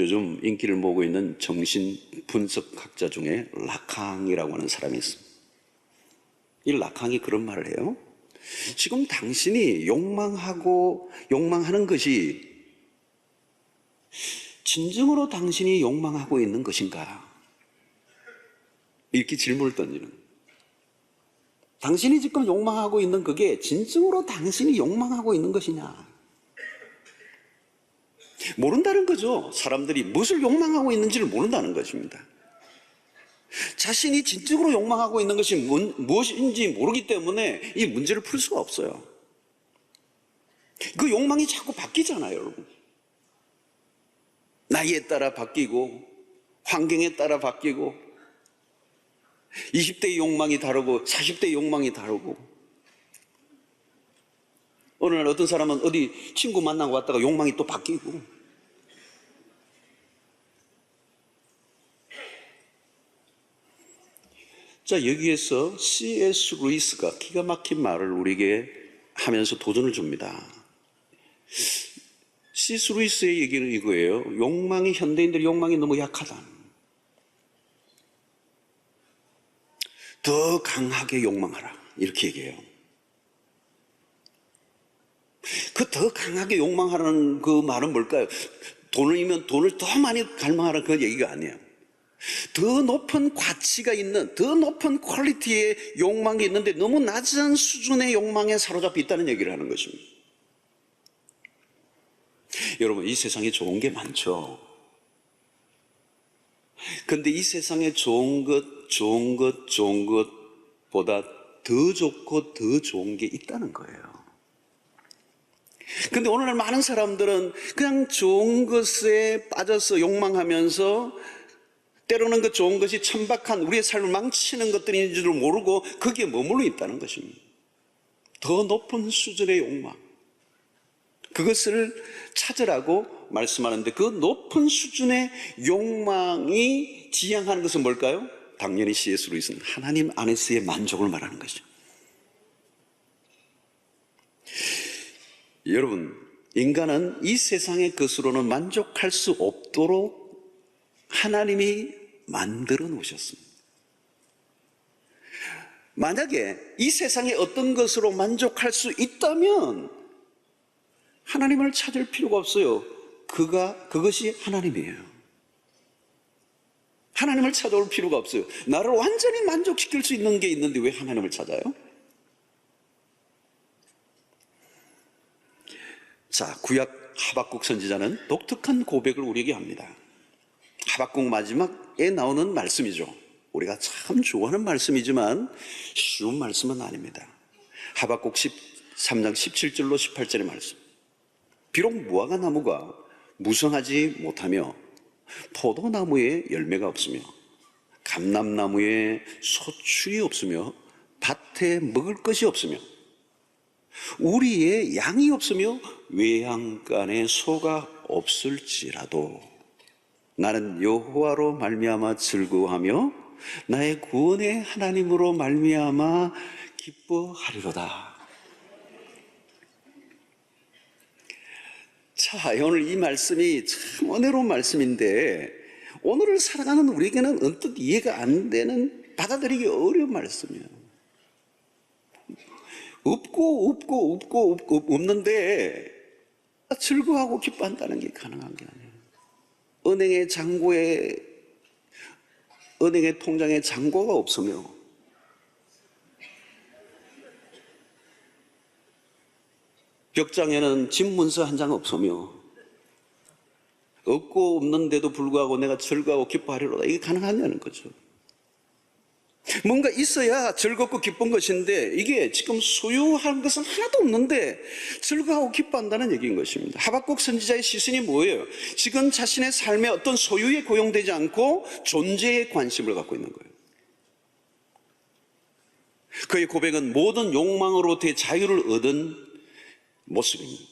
요즘 인기를 모으고 있는 정신 분석학자 중에 라캉이라고 하는 사람이 있습니다. 이 라캉이 그런 말을 해요. 지금 당신이 욕망하는 것이 진정으로 당신이 욕망하고 있는 것인가? 이렇게 질문을 던지는 거예요. 당신이 지금 욕망하고 있는 그게 진정으로 당신이 욕망하고 있는 것이냐? 모른다는 거죠. 사람들이 무엇을 욕망하고 있는지를 모른다는 것입니다. 자신이 진정으로 욕망하고 있는 것이 무엇인지 모르기 때문에 이 문제를 풀 수가 없어요. 그 욕망이 자꾸 바뀌잖아요, 여러분. 나이에 따라 바뀌고 환경에 따라 바뀌고 20대의 욕망이 다르고 40대의 욕망이 다르고 어느 날 어떤 사람은 어디 친구 만나고 왔다가 욕망이 또 바뀌고 자, 여기에서 C.S. 루이스가 기가 막힌 말을 우리에게 하면서 도전을 줍니다. C.S. 루이스의 얘기는 이거예요. 현대인들의 욕망이 너무 약하다. 더 강하게 욕망하라. 이렇게 얘기해요. 그 더 강하게 욕망하라는 그 말은 뭘까요? 돈이면 돈을 더 많이 갈망하라 그 얘기가 아니에요. 더 높은 가치가 있는, 더 높은 퀄리티의 욕망이 있는데 너무 낮은 수준의 욕망에 사로잡혀 있다는 얘기를 하는 것입니다. 여러분, 이 세상에 좋은 게 많죠. 근데 이 세상에 좋은 것보다 더 좋고 더 좋은 게 있다는 거예요. 근데 오늘날 많은 사람들은 그냥 좋은 것에 빠져서 욕망하면서 때로는 그 좋은 것이 천박한 우리의 삶을 망치는 것들인 줄 모르고 거기에 머물러 있다는 것입니다. 더 높은 수준의 욕망, 그것을 찾으라고 말씀하는데 그 높은 수준의 욕망이 지향하는 것은 뭘까요? 당연히 C.S. 루이스는 하나님 안에서의 만족을 말하는 것이죠. 여러분, 인간은 이 세상의 것으로는 만족할 수 없도록 하나님이 만들어 놓으셨습니다. 만약에 이 세상의 어떤 것으로 만족할 수 있다면 하나님을 찾을 필요가 없어요. 그것이 하나님이에요. 하나님을 찾아올 필요가 없어요. 나를 완전히 만족시킬 수 있는 게 있는데 왜 하나님을 찾아요? 자, 구약 하박국 선지자는 독특한 고백을 우리에게 합니다. 하박국 마지막에 나오는 말씀이죠. 우리가 참 좋아하는 말씀이지만 쉬운 말씀은 아닙니다. 하박국 13장 17절로 18절의 말씀. 비록 무화과 나무가 무성하지 못하며 포도나무에 열매가 없으며 감람나무에 소출이 없으며 밭에 먹을 것이 없으며 우리의 양이 없으며 외양간에 소가 없을지라도 나는 여호와로 말미암아 즐거워하며 나의 구원의 하나님으로 말미암아 기뻐하리로다. 자, 오늘 이 말씀이 참 은혜로운 말씀인데 오늘을 살아가는 우리에게는 언뜻 이해가 안 되는, 받아들이기 어려운 말씀이에요. 없는데 즐거워하고 기뻐한다는 게 가능한 게 아니에요. 은행의 통장에 잔고가 없으며 벽장에는 집문서 한 장 없으며 없고 없는데도 불구하고 내가 즐거워하고 기뻐하리로다. 이게 가능하냐는 거죠. 뭔가 있어야 즐겁고 기쁜 것인데 이게 지금 소유한 것은 하나도 없는데 즐거워하고 기뻐한다는 얘기인 것입니다. 하박국 선지자의 시선이 뭐예요? 지금 자신의 삶에 어떤 소유에 고용되지 않고 존재에 관심을 갖고 있는 거예요. 그의 고백은 모든 욕망으로부터의 자유를 얻은 모습입니다.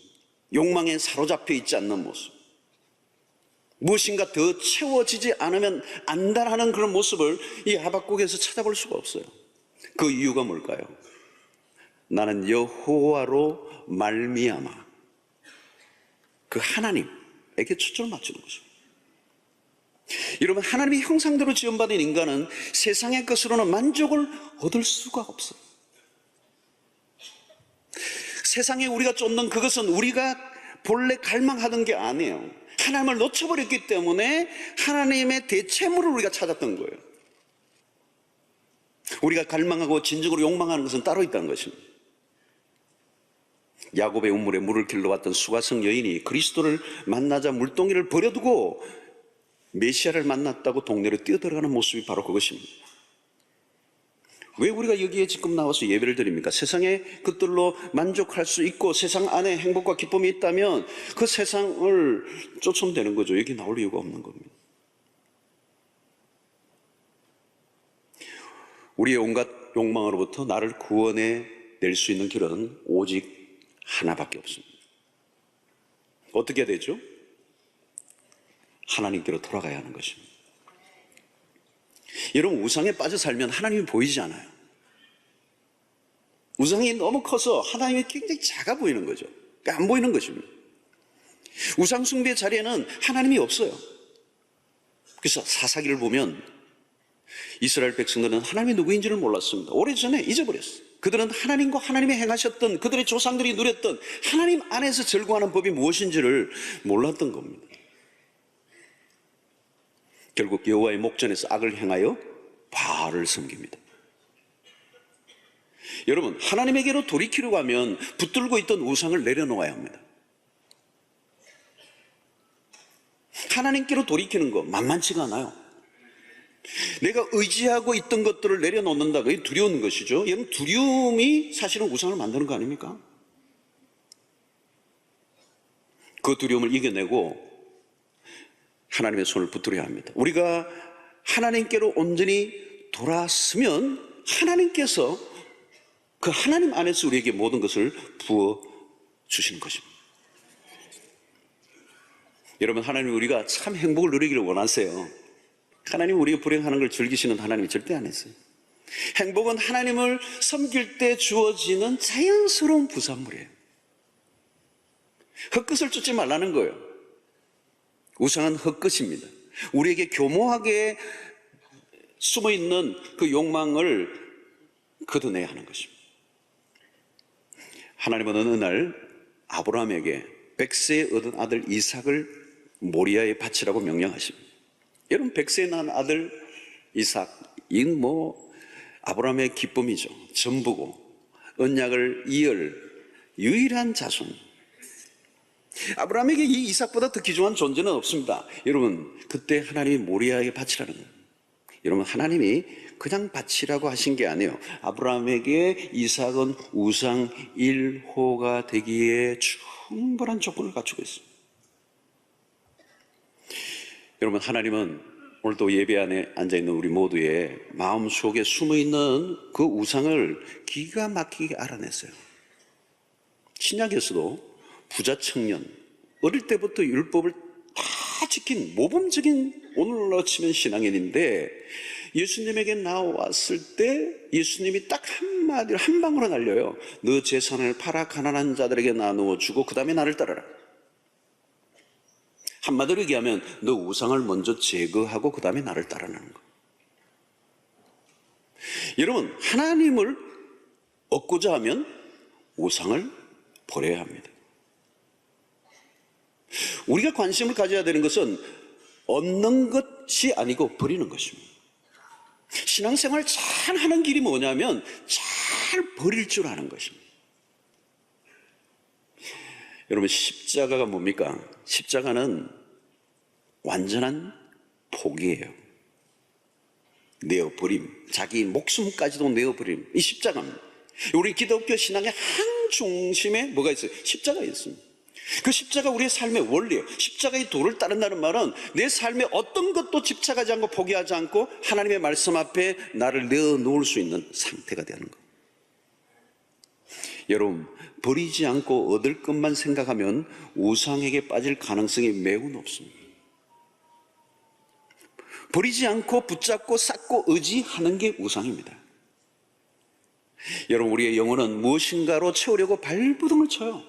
욕망에 사로잡혀 있지 않는 모습, 무엇인가 더 채워지지 않으면 안달하는 그런 모습을 이 하박국에서 찾아볼 수가 없어요. 그 이유가 뭘까요? 나는 여호와로 말미암아 그 하나님에게 초점을 맞추는 것입니다. 여러분, 하나님의 형상대로 지음받은 인간은 세상의 것으로는 만족을 얻을 수가 없어요. 세상에 우리가 쫓는 그것은 우리가 본래 갈망하던 게 아니에요. 하나님을 놓쳐버렸기 때문에 하나님의 대체물을 우리가 찾았던 거예요. 우리가 갈망하고 진정으로 욕망하는 것은 따로 있다는 것입니다. 야곱의 우물에 물을 길러 왔던 수가성 여인이 그리스도를 만나자 물동이를 버려두고 메시아를 만났다고 동네로 뛰어들어가는 모습이 바로 그것입니다. 왜 우리가 여기에 지금 나와서 예배를 드립니까? 세상의 것들로 만족할 수 있고 세상 안에 행복과 기쁨이 있다면 그 세상을 쫓으면 되는 거죠. 여기 나올 이유가 없는 겁니다. 우리의 온갖 욕망으로부터 나를 구원해 낼 수 있는 길은 오직 하나밖에 없습니다. 어떻게 되죠? 하나님께로 돌아가야 하는 것입니다. 여러분, 우상에 빠져 살면 하나님이 보이지 않아요. 우상이 너무 커서 하나님이 굉장히 작아 보이는 거죠. 그러니까 안 보이는 것입니다. 우상 숭배 자리에는 하나님이 없어요. 그래서 사사기를 보면 이스라엘 백성들은 하나님이 누구인지를 몰랐습니다. 오래전에 잊어버렸어요. 그들은 하나님과 하나님이 행하셨던, 그들의 조상들이 누렸던 하나님 안에서 절구하는 법이 무엇인지를 몰랐던 겁니다. 결국 여호와의 목전에서 악을 행하여 바알을 섬깁니다. 여러분, 하나님에게로 돌이키려고 하면 붙들고 있던 우상을 내려놓아야 합니다. 하나님께로 돌이키는 거 만만치가 않아요. 내가 의지하고 있던 것들을 내려놓는다. 그게 두려운 것이죠. 여러분, 두려움이 사실은 우상을 만드는 거 아닙니까? 그 두려움을 이겨내고 하나님의 손을 붙들어야 합니다. 우리가 하나님께로 온전히 돌아서면 하나님께서 그 하나님 안에서 우리에게 모든 것을 부어 주시는 것입니다. 여러분, 하나님 우리가 참 행복을 누리기를 원하세요. 하나님 우리가 불행하는 걸 즐기시는 하나님이 절대 안 했어요. 행복은 하나님을 섬길 때 주어지는 자연스러운 부산물이에요. 헛것을 쫓지 말라는 거예요. 우상은 헛것입니다. 우리에게 교모하게 숨어있는 그 욕망을 걷어내야 하는 것입니다. 하나님은 어느 날 아브라함에게 백세에 얻은 아들 이삭을 모리아에 바치라고 명령하십니다. 여러분, 백세에 낳은 아들 이삭, 이건 아브라함의 기쁨이죠. 전부고 언약을 이을 유일한 자손. 아브라함에게 이 이삭보다 더 귀중한 존재는 없습니다. 여러분, 그때 하나님이 모리아에게 바치라는 거예요. 여러분, 하나님이 그냥 바치라고 하신 게 아니에요. 아브라함에게 이삭은 우상 1호가 되기에 충분한 조건을 갖추고 있습니다. 여러분, 하나님은 오늘도 예배 안에 앉아있는 우리 모두의 마음속에 숨어있는 그 우상을 기가 막히게 알아냈어요. 신약에서도 부자 청년, 어릴 때부터 율법을 다 지킨 모범적인 오늘날로 치면 신앙인인데 예수님에게 나왔을 때 예수님이 딱 한마디로 한 방으로 날려요. 너 재산을 팔아 가난한 자들에게 나누어 주고 그 다음에 나를 따르라. 한마디로 얘기하면 너 우상을 먼저 제거하고 그 다음에 나를 따르라는 거. 여러분, 하나님을 얻고자 하면 우상을 버려야 합니다. 우리가 관심을 가져야 되는 것은 얻는 것이 아니고 버리는 것입니다. 신앙생활 잘 하는 길이 뭐냐면 잘 버릴 줄 아는 것입니다. 여러분, 십자가가 뭡니까? 십자가는 완전한 포기예요. 내어버림, 자기 목숨까지도 내어버림. 이 십자가입니다. 우리 기독교 신앙의 한 중심에 뭐가 있어요? 십자가 있습니다. 그 십자가 우리의 삶의 원리예요. 십자가의 도를 따른다는 말은 내 삶의 어떤 것도 집착하지 않고 포기하지 않고 하나님의 말씀 앞에 나를 내어놓을 수 있는 상태가 되는 거예요. 여러분, 버리지 않고 얻을 것만 생각하면 우상에게 빠질 가능성이 매우 높습니다. 버리지 않고 붙잡고 쌓고 의지하는 게 우상입니다. 여러분, 우리의 영혼은 무엇인가로 채우려고 발버둥을 쳐요.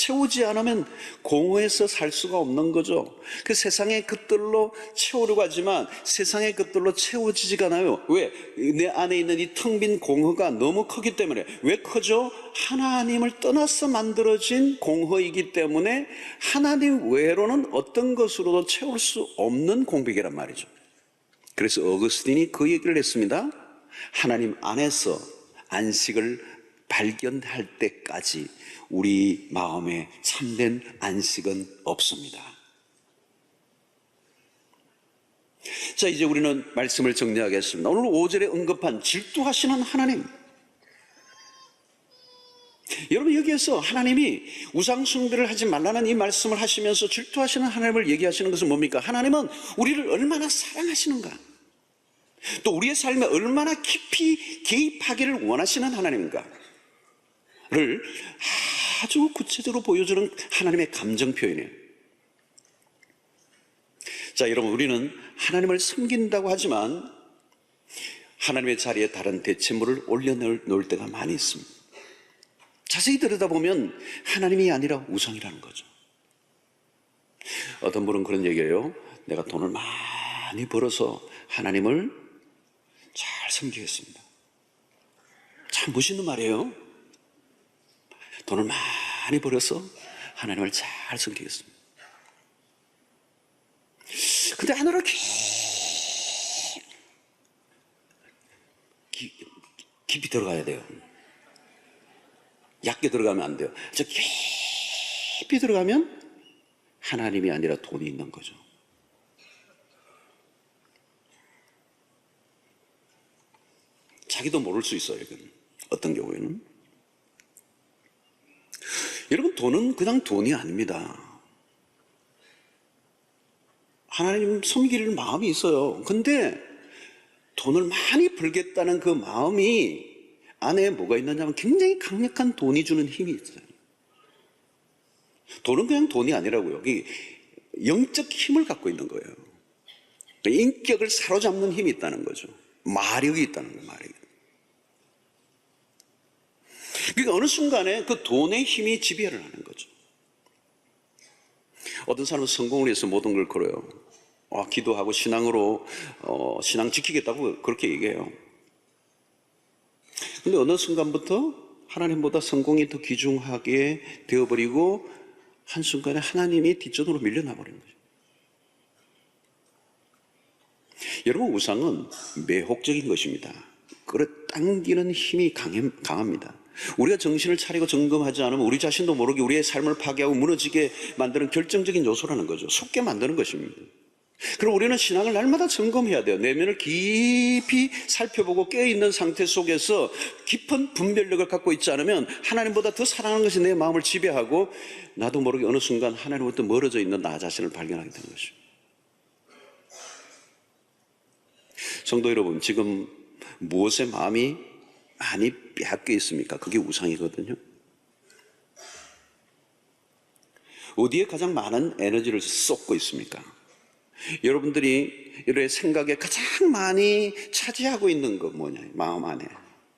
채우지 않으면 공허해서 살 수가 없는 거죠. 그 세상의 것들로 채우려고 하지만 세상의 것들로 채워지지가 않아요. 왜? 내 안에 있는 이 텅 빈 공허가 너무 크기 때문에. 왜 크죠? 하나님을 떠나서 만들어진 공허이기 때문에 하나님 외로는 어떤 것으로도 채울 수 없는 공백이란 말이죠. 그래서 어거스틴이 그 얘기를 했습니다. 하나님 안에서 안식을 발견할 때까지 우리 마음에 참된 안식은 없습니다. 자, 이제 우리는 말씀을 정리하겠습니다. 오늘 5절에 언급한 질투하시는 하나님. 여러분, 여기에서 하나님이 우상숭배를 하지 말라는 이 말씀을 하시면서 질투하시는 하나님을 얘기하시는 것은 뭡니까? 하나님은 우리를 얼마나 사랑하시는가, 또 우리의 삶에 얼마나 깊이 개입하기를 원하시는 하나님인가를 아주 구체적으로 보여주는 하나님의 감정 표현이에요. 자, 여러분, 우리는 하나님을 섬긴다고 하지만 하나님의 자리에 다른 대체물을 올려놓을 때가 많이 있습니다. 자세히 들여다보면 하나님이 아니라 우상이라는 거죠. 어떤 분은 그런 얘기예요. 내가 돈을 많이 벌어서 하나님을 잘 섬기겠습니다. 참 멋있는 말이에요. 돈을 많이 벌어서 하나님을 잘 섬기겠습니다. 근데 하늘을 깊이 들어가야 돼요. 얕게 들어가면 안 돼요. 저 깊이 들어가면 하나님이 아니라 돈이 있는 거죠. 자기도 모를 수 있어요. 이건 어떤 경우에는. 여러분, 돈은 그냥 돈이 아닙니다. 하나님 섬길 마음이 있어요. 근데 돈을 많이 벌겠다는 그 마음이 안에 뭐가 있느냐면 굉장히 강력한 돈이 주는 힘이 있어요. 돈은 그냥 돈이 아니라고요. 영적 힘을 갖고 있는 거예요. 인격을 사로잡는 힘이 있다는 거죠. 마력이 있다는 거예요. 마력이. 그러니까 어느 순간에 그 돈의 힘이 지배를 하는 거죠. 어떤 사람은 성공을 위해서 모든 걸 걸어요. 기도하고 신앙으로 신앙 지키겠다고 그렇게 얘기해요. 근데 어느 순간부터 하나님보다 성공이 더 귀중하게 되어버리고 한순간에 하나님이 뒷전으로 밀려나 버리는 거죠. 여러분, 우상은 매혹적인 것입니다. 끌어당기는 힘이 강합니다. 우리가 정신을 차리고 점검하지 않으면 우리 자신도 모르게 우리의 삶을 파괴하고 무너지게 만드는 결정적인 요소라는 거죠. 속게 만드는 것입니다. 그럼 우리는 신앙을 날마다 점검해야 돼요. 내면을 깊이 살펴보고 깨어있는 상태 속에서 깊은 분별력을 갖고 있지 않으면 하나님보다 더 사랑하는 것이 내 마음을 지배하고 나도 모르게 어느 순간 하나님부터 멀어져 있는 나 자신을 발견하게 되는 것입니다. 성도 여러분, 지금 무엇에 마음이 많이 빼앗겨 있습니까? 그게 우상이거든요. 어디에 가장 많은 에너지를 쏟고 있습니까? 여러분들이 여러분의 생각에 가장 많이 차지하고 있는 거 뭐냐? 마음 안에.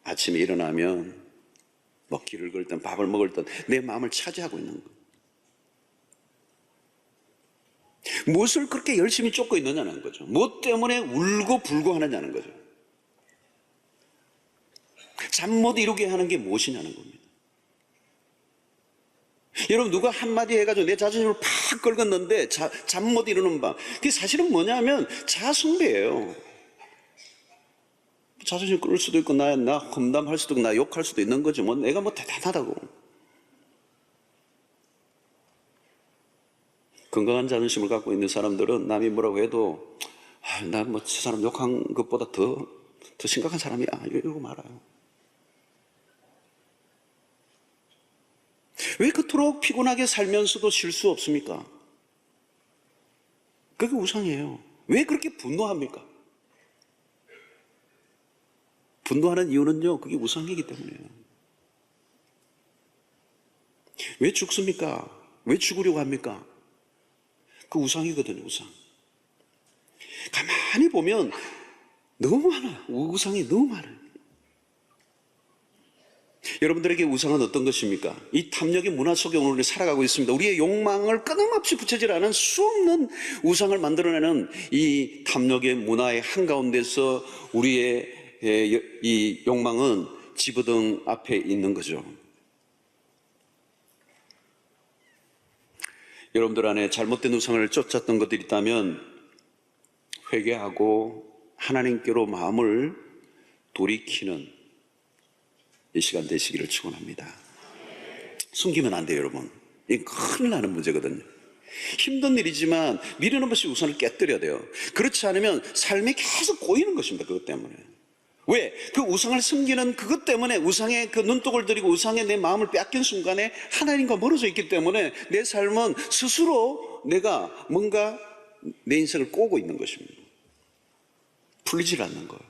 아침에 일어나면 뭐 길을 걸든 밥을 먹을든 내 마음을 차지하고 있는 거. 무엇을 그렇게 열심히 쫓고 있느냐는 거죠. 무엇 때문에 울고 불고 하느냐는 거죠. 잠 못 이루게 하는 게 무엇이냐는 겁니다. 여러분, 누가 한마디 해가지고 내 자존심을 팍 긁었는데 잠 못 이루는 밤. 그게 사실은 뭐냐면 자아숭배예요. 자존심 끓을 수도 있고 나 험담할 수도 있고 나 욕할 수도 있는 거지. 뭐 내가 뭐 대단하다고. 건강한 자존심을 갖고 있는 사람들은 남이 뭐라고 해도 나 뭐 저 사람 욕한 것보다 더 심각한 사람이야 이러고 말아요. 왜 그토록 피곤하게 살면서도 쉴 수 없습니까? 그게 우상이에요. 왜 그렇게 분노합니까? 분노하는 이유는요, 그게 우상이기 때문이에요. 왜 죽습니까? 왜 죽으려고 합니까? 그 우상이거든요, 우상. 가만히 보면 너무 많아요. 우상이 너무 많아요. 여러분들에게 우상은 어떤 것입니까? 이 탐욕의 문화 속에 오늘 우리 살아가고 있습니다. 우리의 욕망을 끊임없이 부채질하는 수없는 우상을 만들어내는 이 탐욕의 문화의 한가운데서 우리의 이 욕망은 집어등 앞에 있는 거죠. 여러분들 안에 잘못된 우상을 쫓았던 것들이 있다면 회개하고 하나님께로 마음을 돌이키는 이 시간 되시기를 축원합니다. 숨기면 안 돼요, 여러분. 이게 큰일 나는 문제거든요. 힘든 일이지만 미련 없이 우상을 깨뜨려야 돼요. 그렇지 않으면 삶이 계속 고이는 것입니다. 그것 때문에. 왜? 그 우상을 숨기는 그것 때문에, 우상에 그 눈독을 들이고 우상에 내 마음을 빼앗긴 순간에 하나님과 멀어져 있기 때문에 내 삶은 스스로 내가 뭔가 내 인생을 꼬고 있는 것입니다. 풀리질 않는 거예요.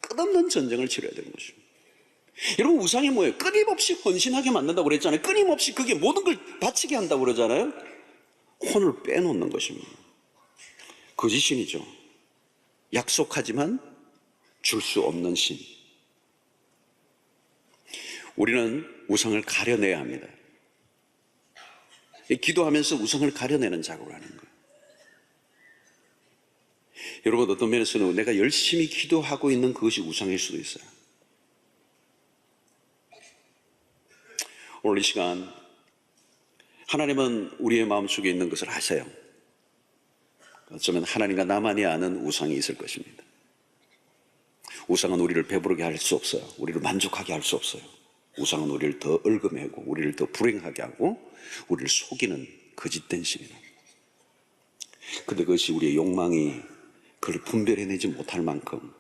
끝없는 전쟁을 치러야 되는 것입니다. 여러분, 우상이 뭐예요? 끊임없이 헌신하게 만든다고 그랬잖아요. 끊임없이 그게 모든 걸 바치게 한다고 그러잖아요. 혼을 빼놓는 것입니다. 거짓신이죠. 약속하지만 줄 수 없는 신. 우리는 우상을 가려내야 합니다. 기도하면서 우상을 가려내는 작업을 하는 거예요. 여러분, 어떤 면에서는 내가 열심히 기도하고 있는 그것이 우상일 수도 있어요. 오늘 이 시간 하나님은 우리의 마음속에 있는 것을 아세요. 어쩌면 하나님과 나만이 아는 우상이 있을 것입니다. 우상은 우리를 배부르게 할 수 없어요. 우리를 만족하게 할 수 없어요. 우상은 우리를 더 얽어매고 우리를 더 불행하게 하고 우리를 속이는 거짓된 신이다. 그런데 그것이 우리의 욕망이 그걸 분별해내지 못할 만큼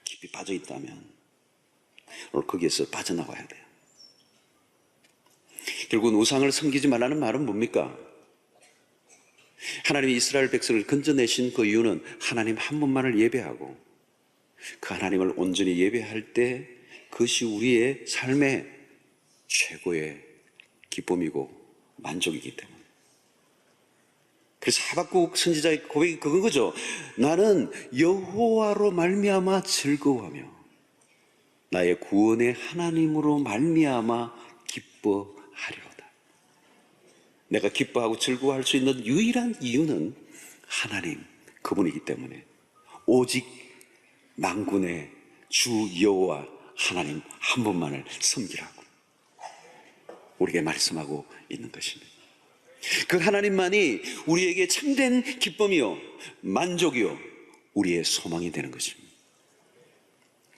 깊이 빠져 있다면 오늘 거기에서 빠져나와야 돼요. 결국은 우상을 섬기지 말라는 말은 뭡니까? 하나님이 이스라엘 백성을 건져내신 그 이유는 하나님 한 분만을 예배하고 그 하나님을 온전히 예배할 때 그것이 우리의 삶의 최고의 기쁨이고 만족이기 때문에. 그래서 하박국 선지자의 고백이 그건 거죠. 나는 여호와로 말미암아 즐거워하며 나의 구원의 하나님으로 말미암아 기뻐하리로다. 내가 기뻐하고 즐거워할 수 있는 유일한 이유는 하나님 그분이기 때문에 오직 만군의 주 여호와 하나님 한 분만을 섬기라고 우리에게 말씀하고 있는 것입니다. 그 하나님만이 우리에게 참된 기쁨이요 만족이요 우리의 소망이 되는 것입니다.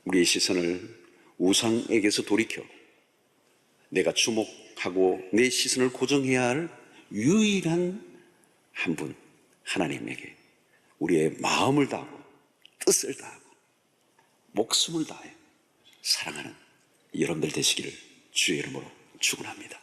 우리의 시선을 우상에게서 돌이켜 내가 주목하고 내 시선을 고정해야 할 유일한 한 분 하나님에게 우리의 마음을 다하고 뜻을 다하고 목숨을 다해 사랑하는 여러분들 되시기를 주의 이름으로 축원합니다.